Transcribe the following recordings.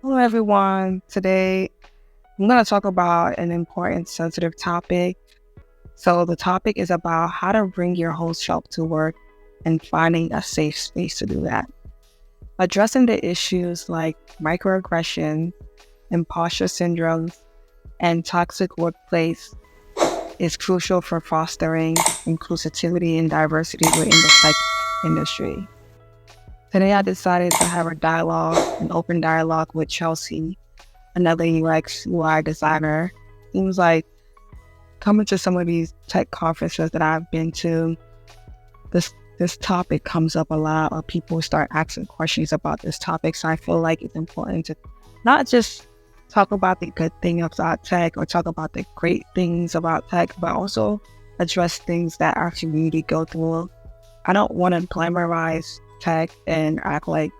Hello, everyone. Today, I'm going to talk about an important, sensitive topic. So, the topic is about how to bring your whole self to work and finding a safe space to do that. Addressing the issues like microaggression, imposter syndrome, and toxic workplace is crucial for fostering inclusivity and diversity within the tech industry. Today, I decided to have an open dialogue with Chelsea, another UX/UI designer. Seems like coming to some of these tech conferences that I've been to, this topic comes up a lot, or people start asking questions about this topic. So I feel like it's important to not just talk about the good thing about tech or talk about the great things about tech, but also address things that our community go through. I don't want to glamorize tech and act like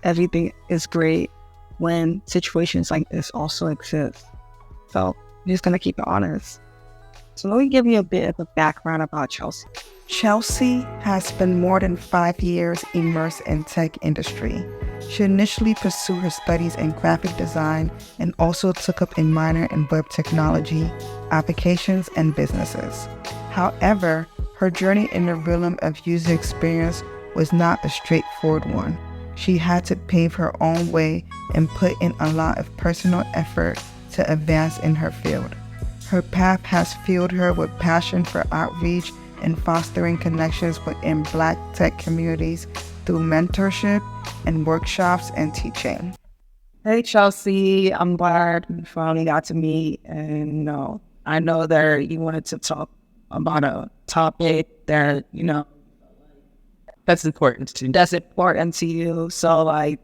everything is great when situations like this also exist. So I'm just going to keep it honest. So let me give you a bit of a background about Chelsea. Chelsea has spent more than 5 years immersed in tech industry. She initially pursued her studies in graphic design and also took up a minor in web technology, applications, and businesses. However, her journey in the realm of user experience was not a straightforward one. She had to pave her own way and put in a lot of personal effort to advance in her field. Her path has filled her with passion for outreach and fostering connections within Black tech communities through mentorship and workshops and teaching. Hey Chelsea, I'm glad we finally got to meet, and I know that you wanted to talk about a topic that that's important to you. So like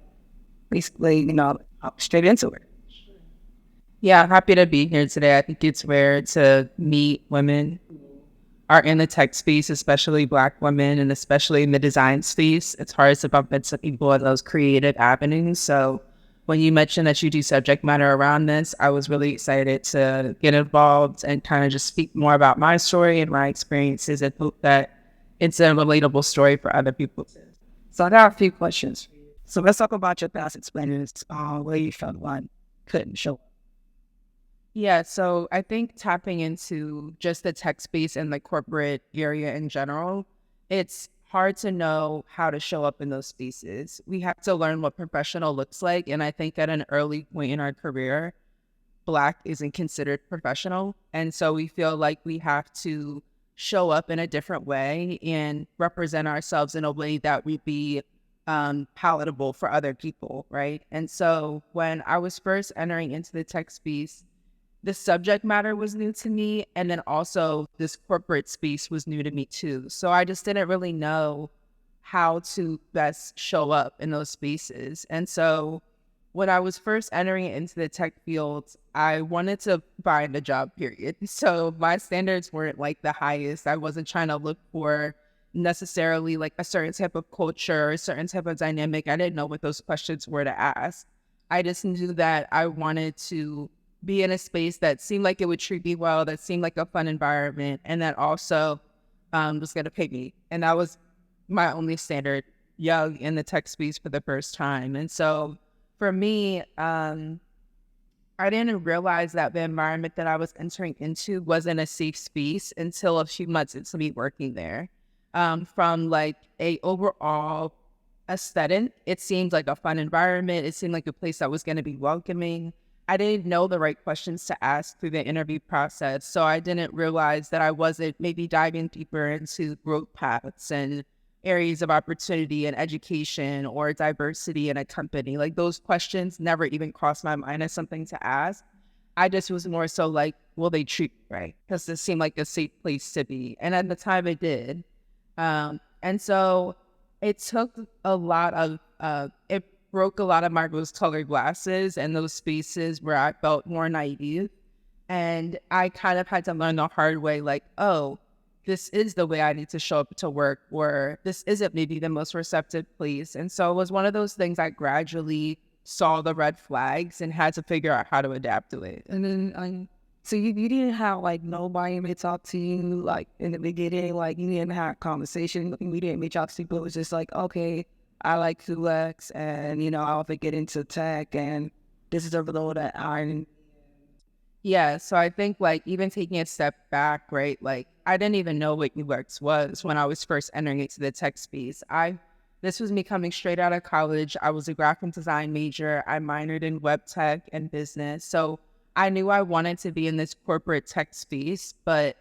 basically, hop straight into it. Yeah, happy to be here today. I think it's rare to meet women who are in the tech space, especially Black women, and especially in the design space. It's hard to bump into people in those creative avenues. So when you mentioned that you do subject matter around this, I was really excited to get involved and kind of just speak more about my story and my experiences and hope that it's a relatable story for other people. So I got a few questions. So let's talk about your past experience, where you felt one couldn't show up. Yeah, so I think tapping into just the tech space and the corporate area in general, it's hard to know how to show up in those spaces. We have to learn what professional looks like. And I think at an early point in our career, Black isn't considered professional. And so we feel like we have to show up in a different way and represent ourselves in a way that would be palatable for other people, right? And so when I was first entering into the tech space, the subject matter was new to me, and then also this corporate space was new to me too. So I just didn't really know how to best show up in those spaces. And so when I was first entering into the tech field, I wanted to find a job, period. So my standards weren't like the highest. I wasn't trying to look for necessarily like a certain type of culture or a certain type of dynamic. I didn't know what those questions were to ask. I just knew that I wanted to be in a space that seemed like it would treat me well, that seemed like a fun environment, and that also was going to pay me. And that was my only standard young in the tech space for the first time. And so for me, I didn't realize that the environment that I was entering into wasn't a safe space until a few months into me working there. From like a overall aesthetic, it seemed like a fun environment. It seemed like a place that was going to be welcoming. I didn't know the right questions to ask through the interview process. So I didn't realize that I wasn't maybe diving deeper into growth paths and areas of opportunity and education or diversity in a company. Like those questions never even crossed my mind as something to ask. I just was more so like, will they treat me right? Because this seemed like a safe place to be. And at the time it did. And so it took a lot of, it broke a lot of my rose-colored glasses and those spaces where I felt more naive. And I kind of had to learn the hard way, like, oh, this is the way I need to show up to work, or this isn't maybe the most receptive place. And so it was one of those things I gradually saw the red flags and had to figure out how to adapt to it. And then, so you didn't have like nobody to talk to you like in the beginning, like you didn't have conversation. We didn't reach out to people. It was just like, okay, I like UX and, I'll get into tech and this is a role that I. Yeah, so I think like even taking a step back, right? Like I didn't even know what UX was when I was first entering into the tech space. This was me coming straight out of college. I was a graphic design major. I minored in web tech and business. So I knew I wanted to be in this corporate tech space, but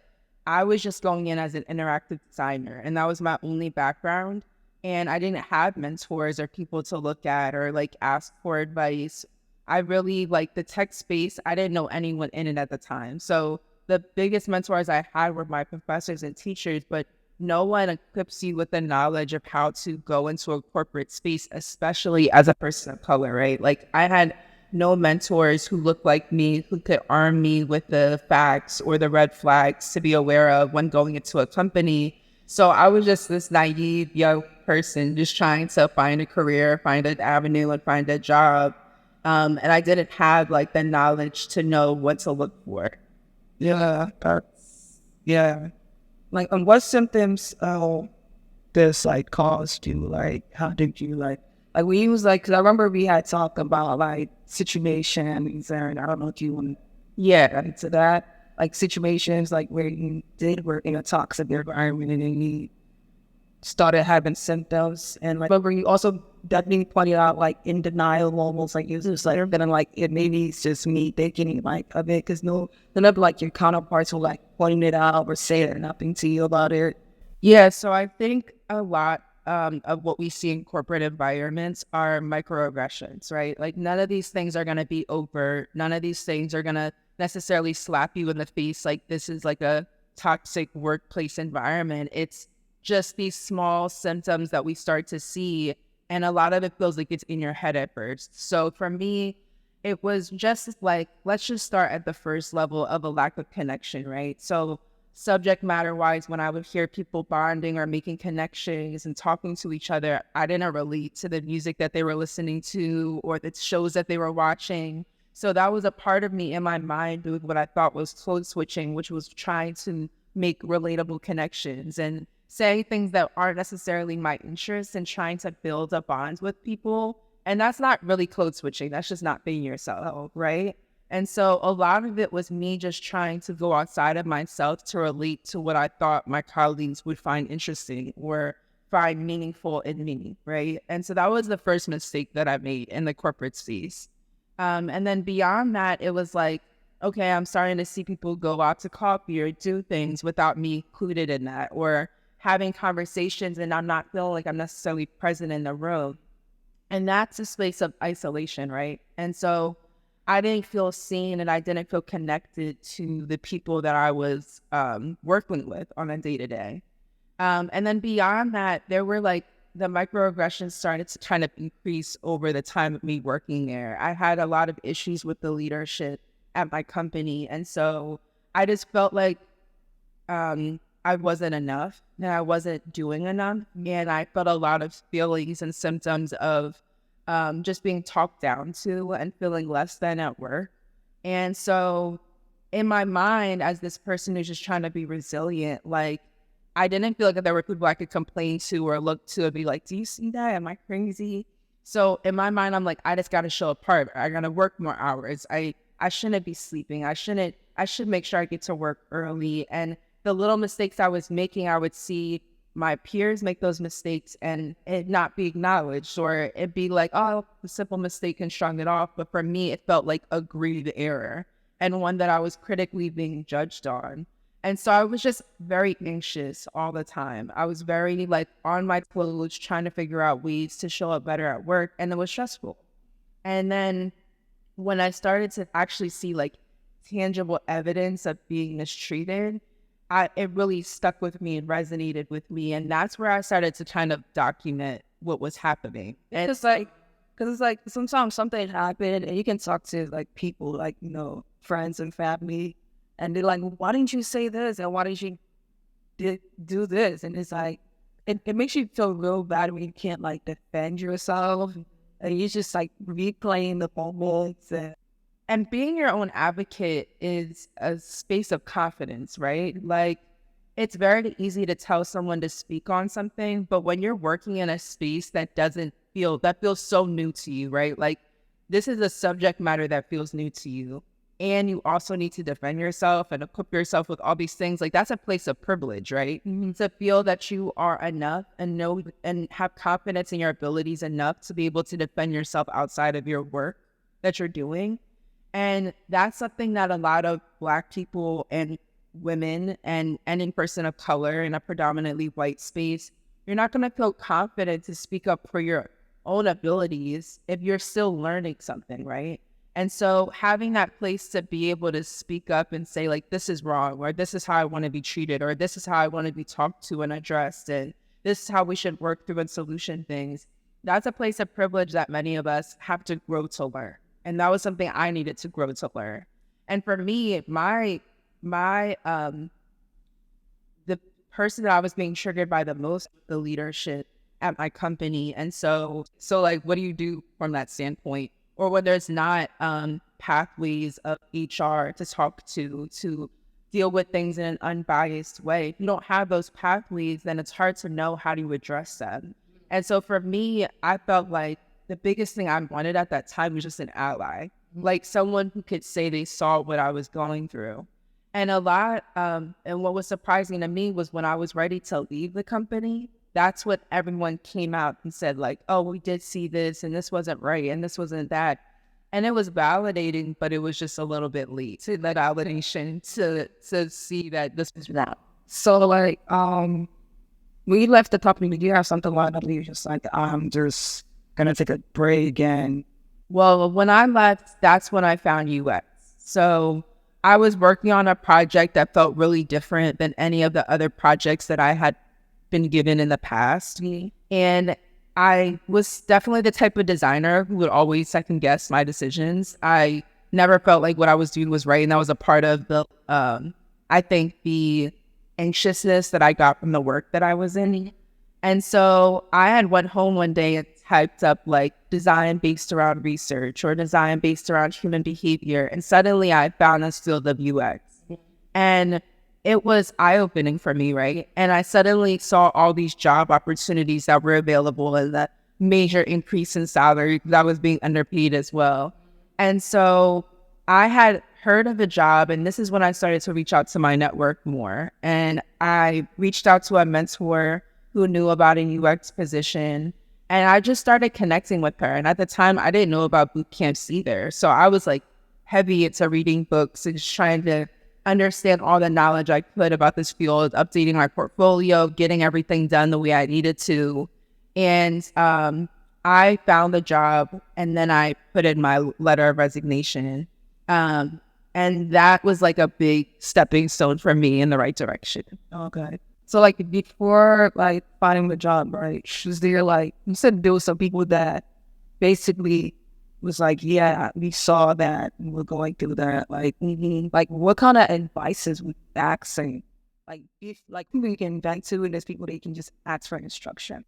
I was just going in as an interactive designer, and that was my only background. And I didn't have mentors or people to look at or like ask for advice. I really like the tech space. I didn't know anyone in it at the time. So the biggest mentors I had were my professors and teachers, but no one equips you with the knowledge of how to go into a corporate space, especially as a person of color, right? Like I had no mentors who looked like me, who could arm me with the facts or the red flags to be aware of when going into a company. So I was just this naive young person just trying to find a career, find an avenue, and find a job. And I didn't have like the knowledge to know what to look for. Yeah, yeah. Like, what symptoms this like caused you? Like, how did you like we was like? Because I remember we had talked about like situations, and I don't know if you want to get into that. Like situations like where you did work in a toxic environment and then you started having symptoms. And like, remember you also definitely pointed out like in denial, almost like you just like then like it maybe it's just me thinking like of it because none of like your counterparts will like pointing it out or saying nothing to you about it. Yeah, so I think a lot of what we see in corporate environments are microaggressions, right? Like none of these things are going to be overt. None of these things are going to necessarily slap you in the face like this is like a toxic workplace environment. It's just these small symptoms that we start to see. And a lot of it feels like it's in your head at first. So for me, it was just like, let's just start at the first level of a lack of connection, right? So subject matter wise, when I would hear people bonding or making connections and talking to each other, I didn't relate to the music that they were listening to or the shows that they were watching. So that was a part of me in my mind doing what I thought was code switching, which was trying to make relatable connections and saying things that aren't necessarily my interests and trying to build a bond with people. And that's not really code switching. That's just not being yourself, right? And so a lot of it was me just trying to go outside of myself to relate to what I thought my colleagues would find interesting or find meaningful in me, right? And so that was the first mistake that I made in the corporate space. And then beyond that, it was like, okay, I'm starting to see people go out to coffee or do things without me included in that, or having conversations and I'm not feeling like I'm necessarily present in the room. And that's a space of isolation, right? And so I didn't feel seen and I didn't feel connected to the people that I was working with on a day-to-day. And then beyond that, there were like the microaggressions started to kind of increase over the time of me working there. I had a lot of issues with the leadership at my company. And so I just felt like I wasn't enough and I wasn't doing enough. And I felt a lot of feelings and symptoms of just being talked down to and feeling less than at work. And so in my mind, as this person who's just trying to be resilient, like I didn't feel like there were people I could complain to or look to and be like, do you see that? Am I crazy? So in my mind, I'm like, I just got to show up part. I got to work more hours. I shouldn't be sleeping. I should make sure I get to work early. And the little mistakes I was making, I would see my peers make those mistakes and it not be acknowledged, or it be like, oh, a simple mistake and shrug it off. But for me, it felt like a grieved error and one that I was critically being judged on. And so I was just very anxious all the time. I was very like on my toes trying to figure out ways to show up better at work. And it was stressful. And then when I started to actually see like tangible evidence of being mistreated, it really stuck with me and resonated with me. And that's where I started to kind of document what was happening. And Because it's like sometimes something happened and you can talk to like people like, friends and family, and they're like, why didn't you say this? And why didn't you do this? And it's like, it makes you feel real bad when you can't like defend yourself. And you just like replaying the moments. And being your own advocate is a space of confidence, right? Like, it's very easy to tell someone to speak on something, but when you're working in a space that feels so new to you, right? Like, this is a subject matter that feels new to you. And you also need to defend yourself and equip yourself with all these things. Like, that's a place of privilege, right? To feel that you are enough and know and have confidence in your abilities enough to be able to defend yourself outside of your work that you're doing. And that's something that a lot of Black people and women and any person of color in a predominantly white space, you're not going to feel confident to speak up for your own abilities if you're still learning something, right? And so having that place to be able to speak up and say, like, this is wrong, or this is how I want to be treated, or this is how I want to be talked to and addressed, and this is how we should work through and solution things. That's a place of privilege that many of us have to grow to learn. And that was something I needed to grow to learn. And for me, the person that I was being triggered by the most, the leadership at my company. And so like, what do you do from that standpoint? Or when there's not pathways of HR to talk to deal with things in an unbiased way. If you don't have those pathways, then it's hard to know how to address them. And so for me, I felt like the biggest thing I wanted at that time was just an ally, like someone who could say they saw what I was going through. And and what was surprising to me was when I was ready to leave the company, that's what everyone came out and said, like, oh, we did see this and this wasn't right and this wasn't that. And it was validating, but it was just a little bit late to that validation to see that this was that. So like, when you left the company, did you have something lined up? You just like, I'm just gonna take a break and. Well, when I left, that's when I found UX. So I was working on a project that felt really different than any of the other projects that I had been given in the past. And I was definitely the type of designer who would always second guess my decisions. I never felt like what I was doing was right. And that was a part of the, I think, the anxiousness that I got from the work that I was in. And so I had went home one day and typed up like design based around research or design based around human behavior. And suddenly I found this field of UX. And it was eye-opening for me, right? And I suddenly saw all these job opportunities that were available and that major increase in salary that was being underpaid as well. And so I had heard of a job, and this is when I started to reach out to my network more. And I reached out to a mentor who knew about a UX position, and I just started connecting with her. And at the time, I didn't know about boot camps either. So I was like heavy into reading books and just trying to understand all the knowledge I could about this field, updating my portfolio, getting everything done the way I needed to. And I found the job, and then I put in my letter of resignation. And that was like a big stepping stone for me in the right direction. Okay. So like before like finding the job, right? Was there like, you said there was some people that basically was like, yeah, we saw that, we were going through that. Like, like what kind of advices would back say? Like, if like people you can vent to, and there's people that you can just ask for instruction.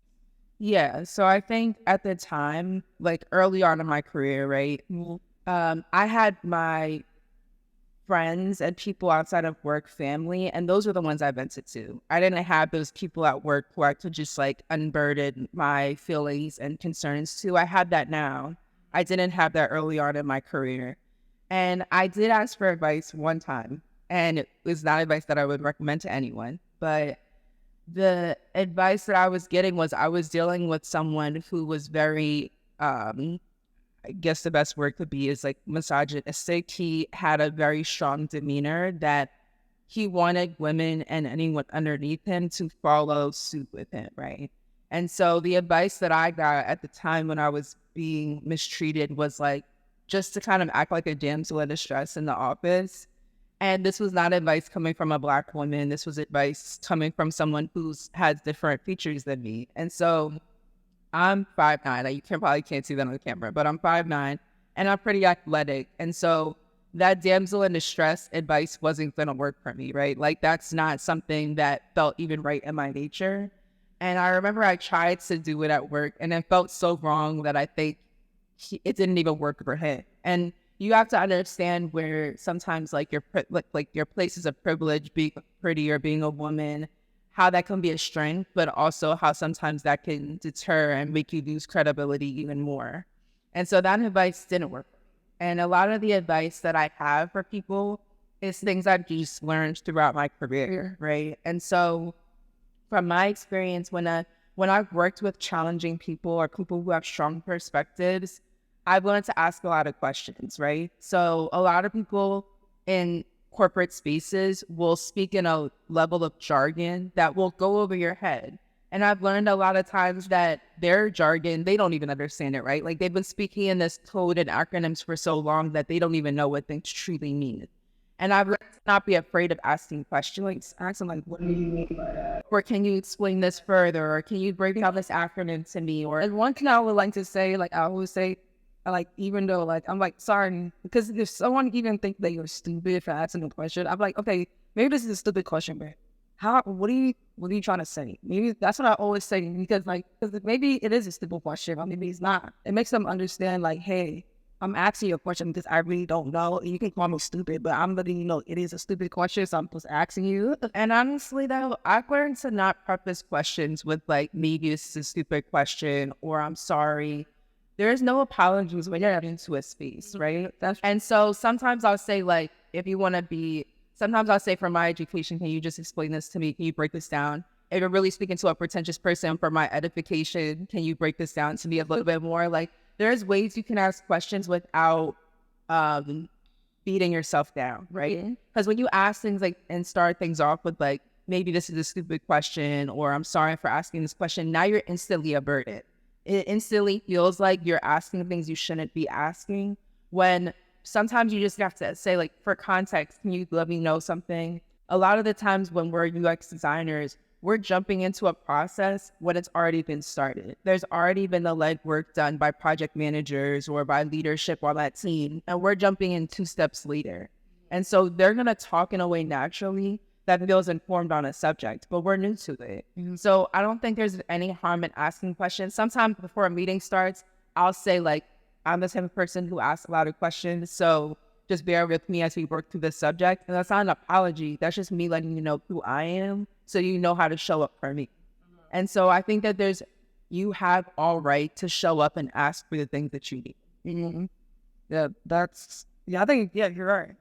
Yeah. So I think at the time, like early on in my career, right, I had my friends and people outside of work, family, and those were the ones I vented to. I didn't have those people at work who I could just like unburden my feelings and concerns to. I have that now. I didn't have that early on in my career. And I did ask for advice one time, and it was not advice that I would recommend to anyone. But the advice that I was getting was I was dealing with someone who was very, I guess the best word could be is like misogynistic. He had a very strong demeanor that he wanted women and anyone underneath him to follow suit with him, right? And so the advice that I got at the time when I was being mistreated was like, just to kind of act like a damsel in distress in the office. And this was not advice coming from a Black woman. This was advice coming from someone who has different features than me. And so I'm 5'9". You probably can't see that on the camera, but I'm 5'9", and I'm pretty athletic. And so that damsel in distress advice wasn't going to work for me, right? Like that's not something that felt even right in my nature. And I remember I tried to do it at work, and it felt so wrong that I think it didn't even work for him. And you have to understand where sometimes like your places of privilege, being pretty or being a woman, how that can be a strength, but also how sometimes that can deter and make you lose credibility even more. And so that advice didn't work. And a lot of the advice that I have for people is things I've just learned throughout my career, right? And so from my experience, when I've worked with challenging people or people who have strong perspectives, I've learned to ask a lot of questions, right? So a lot of people in corporate spaces will speak in a level of jargon that will go over your head. And I've learned a lot of times that their jargon, they don't even understand it, right? Like they've been speaking in this code and acronyms for so long that they don't even know what things truly mean. And I've learned to not be afraid of asking questions, like asking like, what do you mean by that? Or can you explain this further? Or can you break down this acronym to me? Or and one thing I would like to say, like I always say, like even though like I'm like sorry, because if someone even think that you're stupid for asking a question, I'm like, okay, maybe this is a stupid question, but what are you trying to say? Maybe that's what I always say, because maybe it is a stupid question, or maybe it's not. It makes them understand like, hey, I'm asking you a question because I really don't know. You can call me stupid, but I'm letting you know it is a stupid question, so I'm just asking you. And honestly though, I've learned to not preface questions with like, maybe this is a stupid question, or I'm sorry. There is no apologies when you're into a space, right? And so sometimes I'll say like, sometimes I'll say for my education, can you just explain this to me? Can you break this down? If you're really speaking to a pretentious person for my edification, can you break this down to me a little bit more? Like there's ways you can ask questions without beating yourself down, right? Because when you ask things like and start things off with like, maybe this is a stupid question, or I'm sorry for asking this question, now you're instantly averted. It instantly feels like you're asking things you shouldn't be asking, when sometimes you just have to say, like, for context, can you let me know something? A lot of the times when we're UX designers, we're jumping into a process when it's already been started. There's already been the legwork done by project managers or by leadership on that team, and we're jumping in 2 steps later. And so they're going to talk in a way naturally that feels informed on a subject, but we're new to it. So I don't think there's any harm in asking questions. Sometimes before a meeting starts, I'll say like, I'm the type of person who asks a lot of questions, so just bear with me as we work through this subject. And that's not an apology. That's just me letting you know who I am, so you know how to show up for me. And so I think that you have all right to show up and ask for the things that you need. Yeah, I think, yeah, you're right.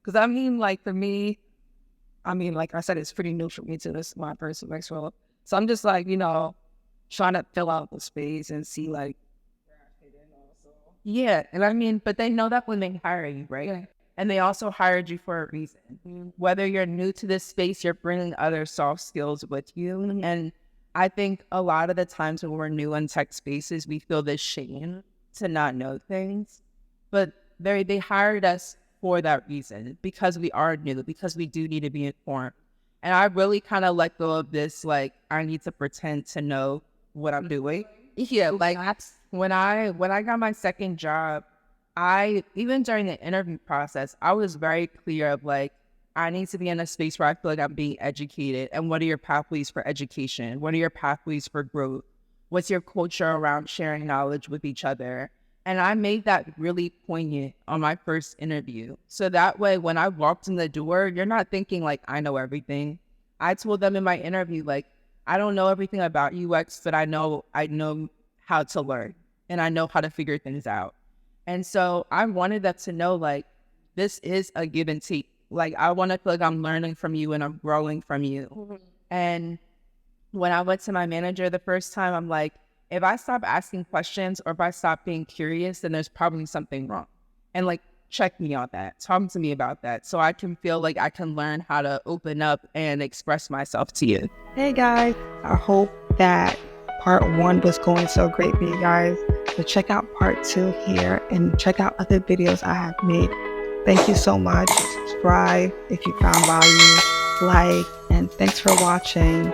Because I mean, like for me, like I said, it's pretty new for me to this, my first semester role. So I'm just like, trying to fill out the space and see like, yeah. And but they know that when they hire you, right? Yeah. And they also hired you for a reason. Whether you're new to this space, you're bringing other soft skills with you. And I think a lot of the times when we're new in tech spaces, we feel this shame to not know things. But they hired us for that reason, because we are new, because we do need to be informed. And I really kind of let go of this, like, I need to pretend to know what I'm doing. Yeah, like when I got my second job, even during the interview process, I was very clear of like, I need to be in a space where I feel like I'm being educated. And what are your pathways for education? What are your pathways for growth? What's your culture around sharing knowledge with each other? And I made that really poignant on my first interview. So that way, when I walked in the door, you're not thinking like, I know everything. I told them in my interview, like, I don't know everything about UX, but I know how to learn, and I know how to figure things out. And so I wanted them to know, like, this is a give and take. Like, I want to feel like I'm learning from you and I'm growing from you. And when I went to my manager the first time, I'm like, if I stop asking questions or if I stop being curious, then there's probably something wrong. And like, check me on that. Talk to me about that, so I can feel like I can learn how to open up and express myself to you. Hey guys, I hope that part 1 was going so great for you guys. So check out part 2 here and check out other videos I have made. Thank you so much. Subscribe if you found value, like, and thanks for watching.